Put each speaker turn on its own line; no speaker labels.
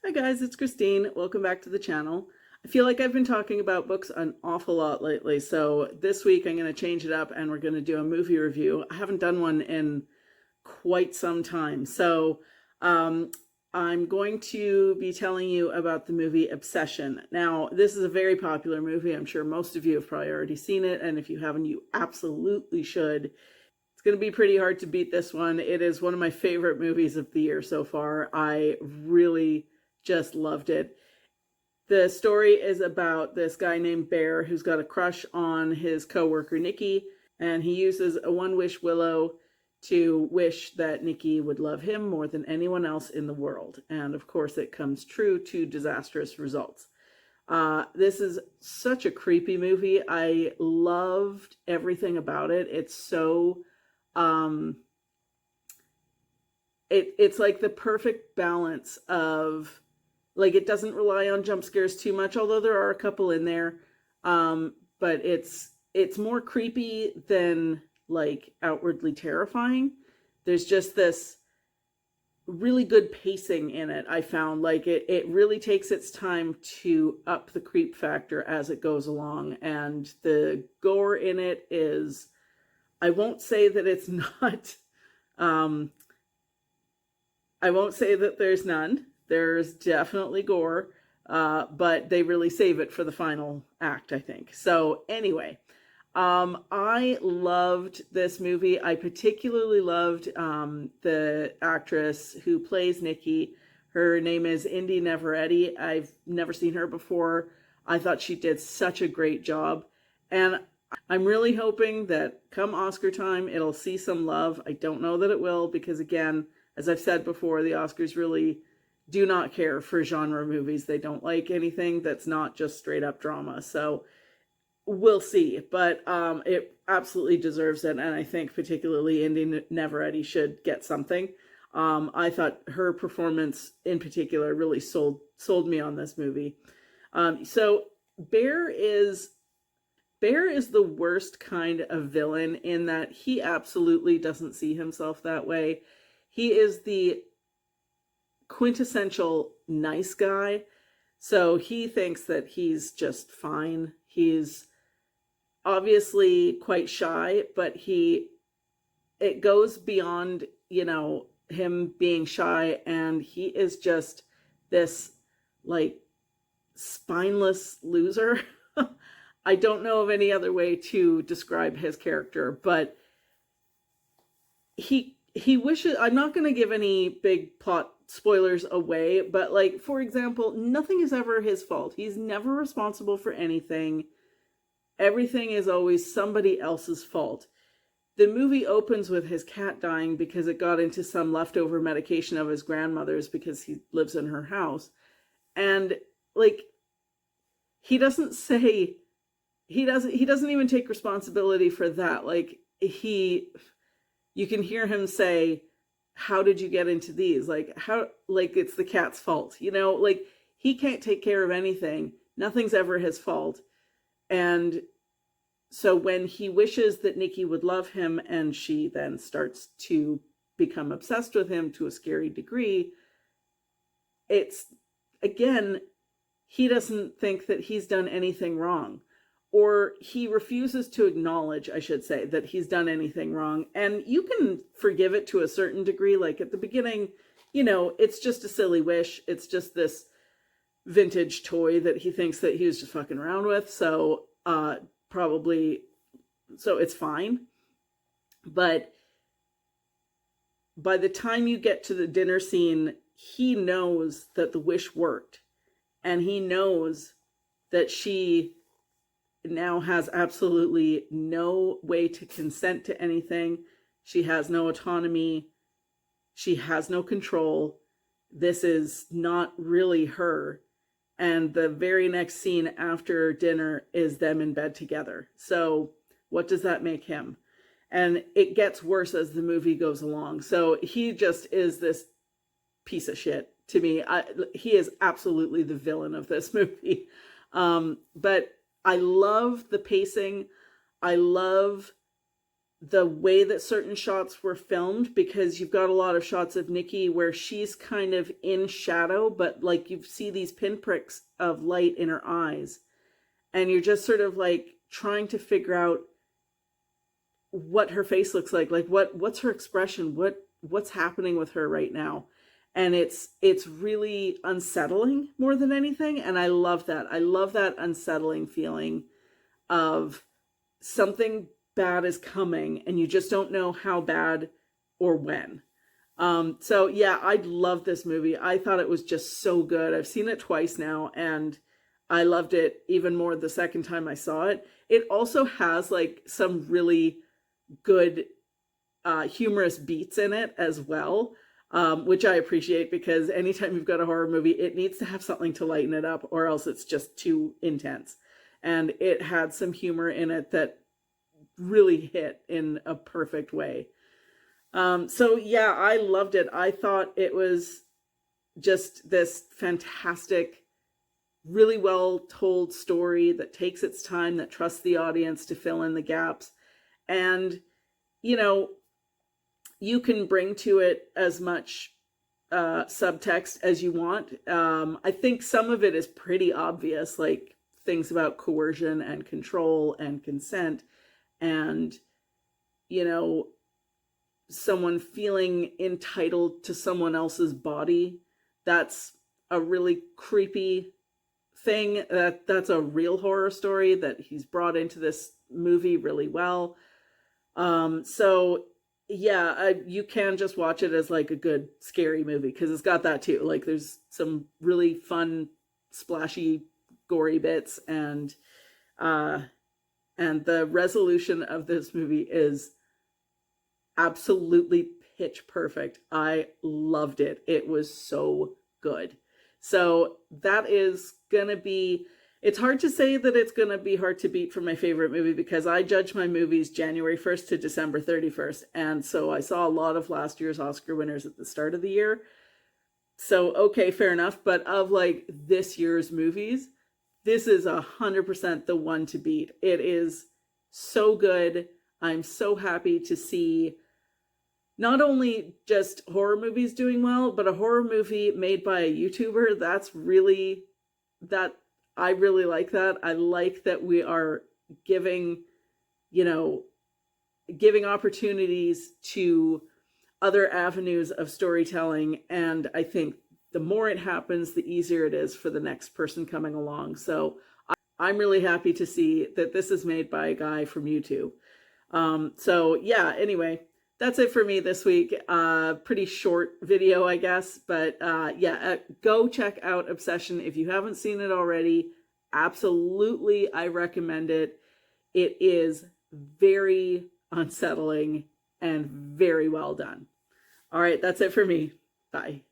Hi guys, it's Christine. Welcome back to the channel. I feel like I've been talking about books an awful lot lately, so this week I'm going to change it up and we're going to do a movie review. I haven't done one in quite some time, so um, I'm going to be telling you about the movie Obsession. Now, this is a very popular movie. I'm sure most of you have probably already seen it, and if you haven't, you absolutely should. It's going to be pretty hard to beat this one. It is one of my favorite movies of the year so far. I really just loved it. The story is about this guy named Bear who's got a crush on his coworker Nikki, and he uses a one-wish willow to wish that Nikki would love him more than anyone else in the world. And of course, it comes true to disastrous results. This is such a creepy movie. I loved everything about it. It's so it's like the perfect balance of, like, it doesn't rely on jump scares too much, although there are a couple in there. But it's more creepy than like outwardly terrifying. There's just this really good pacing in it. I found like it really takes its time to up the creep factor as it goes along, and the gore in it is, I won't say that it's not, I won't say that there's none. There's definitely gore, but they really save it for the final act, I think. So anyway, I loved this movie. I particularly loved the actress who plays Nikki. Her name is Indy Neveretti. I've never seen her before. I thought she did such a great job. And I'm really hoping that come Oscar time, it'll see some love. I don't know that it will, because again, as I've said before, the Oscars really do not care for genre movies. They don't like anything that's not just straight up drama. So we'll see. But it absolutely deserves it. And I think particularly Indy Neveretti should get something. I thought her performance in particular really sold me on this movie. So Bear is the worst kind of villain in that he absolutely doesn't see himself that way. He is the quintessential nice guy. So he thinks that he's just fine. He's obviously quite shy, but it goes beyond, him being shy, and he is just this like spineless loser. I don't know of any other way to describe his character, but he wishes, I'm not going to give any big plot spoilers away, but like, for example, nothing is ever his fault. He's never responsible for anything. Everything is always somebody else's fault. The movie opens with his cat dying because it got into some leftover medication of his grandmother's because he lives in her house. And like, he doesn't say, he doesn't even take responsibility for that. Like, you can hear him say, how did you get into these? Like, how, like, it's the cat's fault, like, he can't take care of anything. Nothing's ever his fault. And so when he wishes that Nikki would love him, and she then starts to become obsessed with him to a scary degree, it's, again, he doesn't think that he's done anything wrong. Or he refuses to acknowledge, I should say, that he's done anything wrong. And you can forgive it to a certain degree. Like at the beginning, it's just a silly wish. It's just this vintage toy that he thinks that he was just fucking around with. So so it's fine. But by the time you get to the dinner scene, he knows that the wish worked. And he knows that she now has absolutely no way to consent to anything. She has no autonomy. She has no control. This is not really her. And the very next scene after dinner is them in bed together. So what does that make him? And it gets worse as the movie goes along. So he just is this piece of shit to me. He is absolutely the villain of this movie. But I love the pacing. I love the way that certain shots were filmed, because you've got a lot of shots of Nikki where she's kind of in shadow, but like you see these pinpricks of light in her eyes, and you're just sort of like trying to figure out what her face looks like what's her expression, what's happening with her right now. And it's really unsettling more than anything, and I love that. I love that unsettling feeling of something bad is coming and you just don't know how bad or when. So yeah, I love this movie. I thought it was just so good. I've seen it twice now, and I loved it even more the second time I saw it. It also has like some really good humorous beats in it as well, which I appreciate, because anytime you've got a horror movie, it needs to have something to lighten it up, or else it's just too intense. And it had some humor in it that really hit in a perfect way. So yeah, I loved it. I thought it was just this fantastic, really well told story that takes its time, that trusts the audience to fill in the gaps. And, you know, you can bring to it as much subtext as you want. I think some of it is pretty obvious, like things about coercion and control and consent, and, you know, someone feeling entitled to someone else's body. That's a really creepy thing. That's a real horror story that he's brought into this movie really well. So yeah, you can just watch it as like a good scary movie, because it's got that too. Like there's some really fun, splashy, gory bits, and the resolution of this movie is absolutely pitch perfect. I loved it. It was so good. So that is gonna be, it's hard to say that it's going to be hard to beat for my favorite movie, because I judge my movies January 1st to December 31st. And so I saw a lot of last year's Oscar winners at the start of the year. So, okay, fair enough. But of like this year's movies, this is 100% the one to beat. It is so good. I'm so happy to see not only just horror movies doing well, but a horror movie made by a YouTuber. That's really, that I really like that. I like that we are giving, you know, giving opportunities to other avenues of storytelling. And I think the more it happens, the easier it is for the next person coming along. So I'm really happy to see that this is made by a guy from YouTube. So yeah, anyway, that's it for me this week. Pretty short video, I guess. But yeah, go check out Obsession if you haven't seen it already. Absolutely, I recommend it. It is very unsettling and very well done. All right, that's it for me. Bye.